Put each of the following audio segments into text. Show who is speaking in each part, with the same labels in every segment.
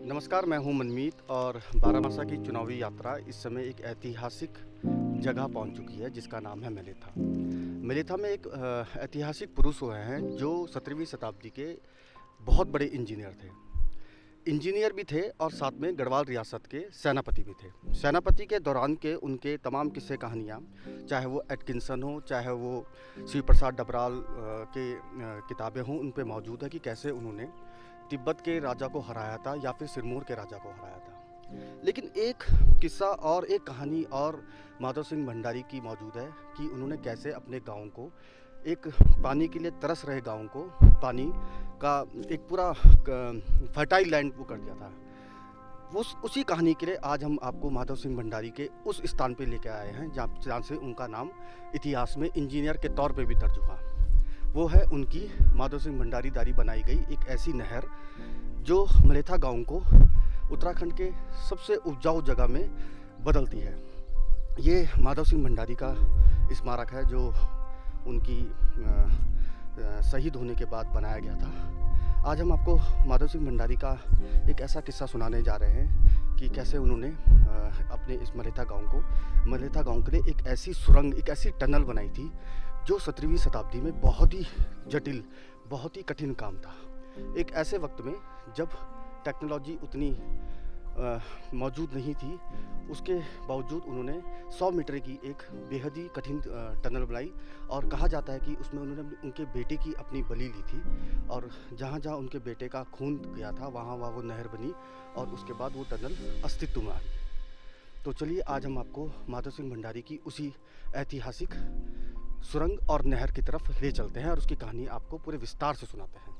Speaker 1: नमस्कार, मैं हूं मनमीत और बारामासा की चुनावी यात्रा इस समय एक ऐतिहासिक जगह पहुंच चुकी है जिसका नाम है मेलेथा। मेलेथा में एक ऐतिहासिक पुरुष हुए हैं जो 17वीं शताब्दी के बहुत बड़े इंजीनियर थे। इंजीनियर भी थे और साथ में गढ़वाल रियासत के सेनापति भी थे। सेनापति के दौरान के उनके तमाम किस्से कहानियाँ, चाहे वो एटकिंसन हो, चाहे वो शिव प्रसाद डबराल के किताबें हों, उन पे मौजूद है कि कैसे उन्होंने तिब्बत के राजा को हराया था या फिर सिरमौर के राजा को हराया था। लेकिन एक किस्सा और एक कहानी और माधव सिंह भंडारी की मौजूद है कि उन्होंने कैसे अपने गाँव को, एक पानी के लिए तरस रहे गाँव को, पानी का एक पूरा फर्टाइल लैंड वो कर दिया था। उसी कहानी के लिए आज हम आपको माधव सिंह भंडारी के उस स्थान पे लेके आए हैं जहाँ से उनका नाम इतिहास में इंजीनियर के तौर पे भी दर्ज हुआ। वो है उनकी माधव सिंह भंडारी द्वारा बनाई गई एक ऐसी नहर जो मेलेथा गांव को उत्तराखंड के सबसे उपजाऊ जगह में बदलती है। ये माधव सिंह भंडारी का स्मारक है जो उनकी शहीद होने के बाद बनाया गया था। आज हम आपको माधव सिंह भंडारी का एक ऐसा किस्सा सुनाने जा रहे हैं कि कैसे उन्होंने अपने इस मेलेथा गांव के लिए एक ऐसी सुरंग, एक ऐसी टनल बनाई थी जो 17वीं शताब्दी में बहुत ही जटिल, बहुत ही कठिन काम था। एक ऐसे वक्त में जब टेक्नोलॉजी उतनी मौजूद नहीं थी, उसके बावजूद उन्होंने 100 मीटर की एक बेहद ही कठिन टनल बनाई और कहा जाता है कि उसमें उन्होंने उनके बेटे की अपनी बलि ली थी और जहाँ जहाँ उनके बेटे का खून गया था वहाँ वो नहर बनी और उसके बाद वो टनल अस्तित्व में आई। तो चलिए आज हम आपको माधव सिंह भंडारी की उसी ऐतिहासिक सुरंग और नहर की तरफ ले चलते हैं और उसकी कहानी आपको पूरे विस्तार से सुनाते हैं।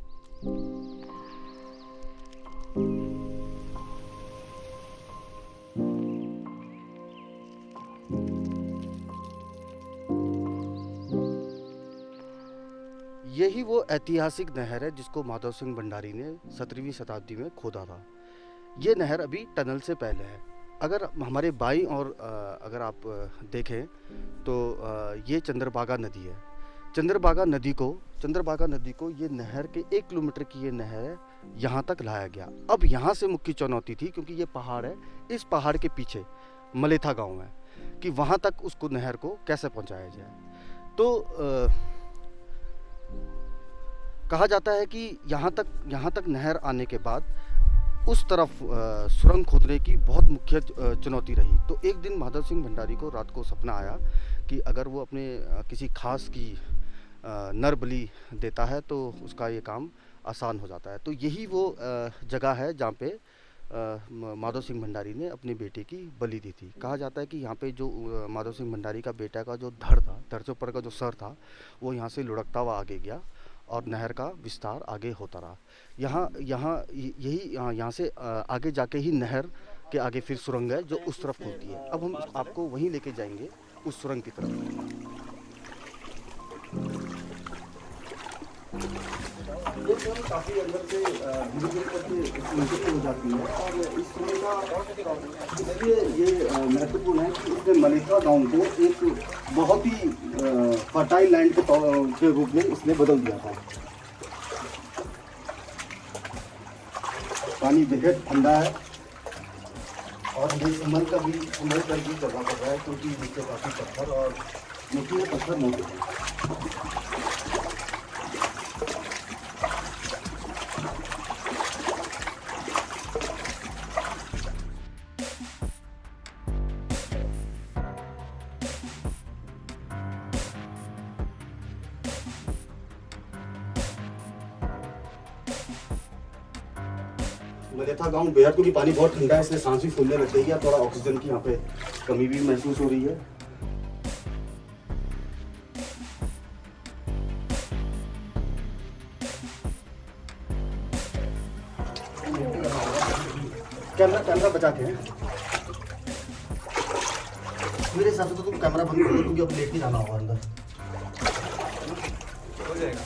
Speaker 1: यही वो ऐतिहासिक नहर है जिसको माधव सिंह भंडारी ने 17वीं शताब्दी में खोदा था। ये नहर अभी टनल से पहले है। अगर हमारे बाईं और अगर आप देखें तो ये चंद्रभागा नदी है। चंद्रभागा नदी को ये नहर के 1 किलोमीटर की ये नहर यहाँ तक लाया गया। अब यहाँ से मुख्य चुनौती थी, क्योंकि ये पहाड़ है, इस पहाड़ के पीछे मेलेथा गांव है, कि वहाँ तक उसको नहर को कैसे पहुँचाया जाए। तो कहा जाता है कि यहाँ तक नहर आने के बाद उस तरफ सुरंग खोदने की बहुत मुख्य चुनौती रही। तो एक दिन माधव सिंह भंडारी को रात को सपना आया कि अगर वो अपने किसी खास की नर बलि देता है तो उसका ये काम आसान हो जाता है। तो यही वो जगह है जहाँ पे माधव सिंह भंडारी ने अपने बेटे की बलि दी थी। कहा जाता है कि यहाँ पे जो माधव सिंह भंडारी का बेटा का जो धड़ से ऊपर का जो सर था वो यहाँ से लुढ़कता हुआ आगे गया और नहर का विस्तार आगे होता रहा। यहाँ से आगे जाके ही नहर के आगे फिर सुरंग है जो उस तरफ खुलती है। अब हम आपको वहीं लेके जाएंगे, उस सुरंग की तरफ। ये सुरंग काफ़ी अंदर से धीरे-धीरे करके नीचे हो जाती है और इस सुरंग का इसलिए ये महत्वपूर्ण है कि इसने मेलेथा गांव को एक बहुत ही फर्टाइल लैंड के रूप में इसने बदल दिया था। पानी बेहद ठंडा है और ये संभल कर भी चलना पड़ रहा है, क्योंकि नीचे काफ़ी पत्थर और नुकीले पत्थर मौजूद हैं। मेलेथा गांव बेहद, क्योंकि पानी बहुत ठंडा है इसलिए सांस भी फूलने लग गई है, थोड़ा ऑक्सीजन की यहाँ पे कमी भी महसूस हो रही है। कैमरा बचा के मेरे हिसाब से तो तुम कैमरा बंद करो, क्योंकि अब लेट ही जाना होगा अंदर। हो जाएगा।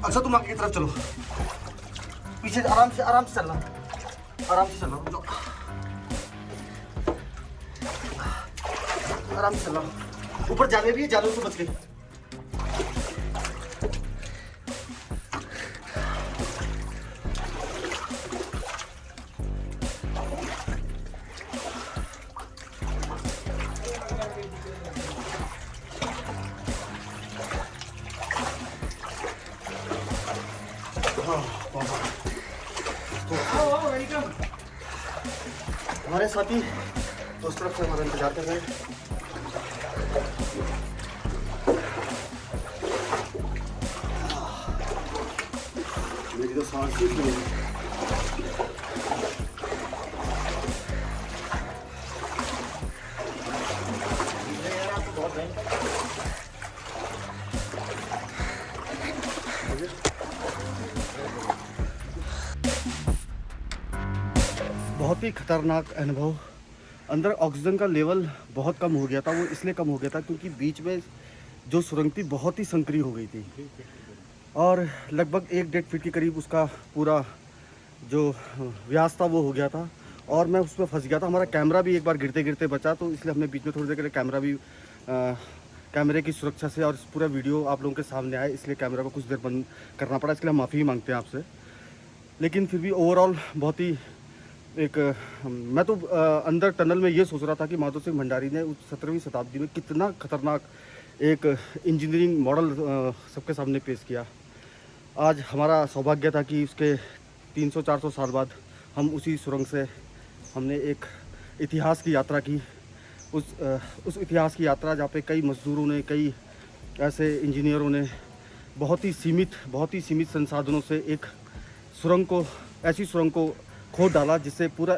Speaker 1: अच्छा तुम आगे की तरफ चलो, पीछे आराम से चलना, आराम से चलो, लो। आराम से चलो। ऊपर जाने भी है, जानवर से बच के। हमारे साथी उस तरफ से हमारा इंतजार कर रहे हैं। मेरी तो सांस ही फूल गई। बहुत ही खतरनाक अनुभव। अंदर ऑक्सीजन का लेवल बहुत कम हो गया था। वो इसलिए कम हो गया था क्योंकि बीच में जो सुरंग थी बहुत ही संकरी हो गई थी और लगभग 1-1.5 फीट के करीब उसका पूरा जो व्यास था वो हो गया था और मैं उसमें फंस गया था। हमारा कैमरा भी एक बार गिरते गिरते बचा, तो इसलिए हमने बीच में थोड़ी देर के लिए कैमरा भी कैमरे की सुरक्षा से और पूरा वीडियो आप लोगों के सामने आए, इसलिए कैमरा को कुछ देर बंद करना पड़ा। इसके लिए हम माफ़ी मांगते हैं आपसे। लेकिन फिर भी ओवरऑल बहुत ही मैं तो अंदर टनल में ये सोच रहा था कि माधव सिंह भंडारी ने उस 17वीं शताब्दी में कितना खतरनाक एक इंजीनियरिंग मॉडल सबके सामने पेश किया। आज हमारा सौभाग्य था कि उसके 300-400 साल बाद हम उसी सुरंग से हमने एक इतिहास की यात्रा की। उस इतिहास की यात्रा जहाँ पे कई मजदूरों ने, कई ऐसे इंजीनियरों ने बहुत ही सीमित संसाधनों से एक सुरंग को, ऐसी सुरंग को खोद डाला जिससे पूरा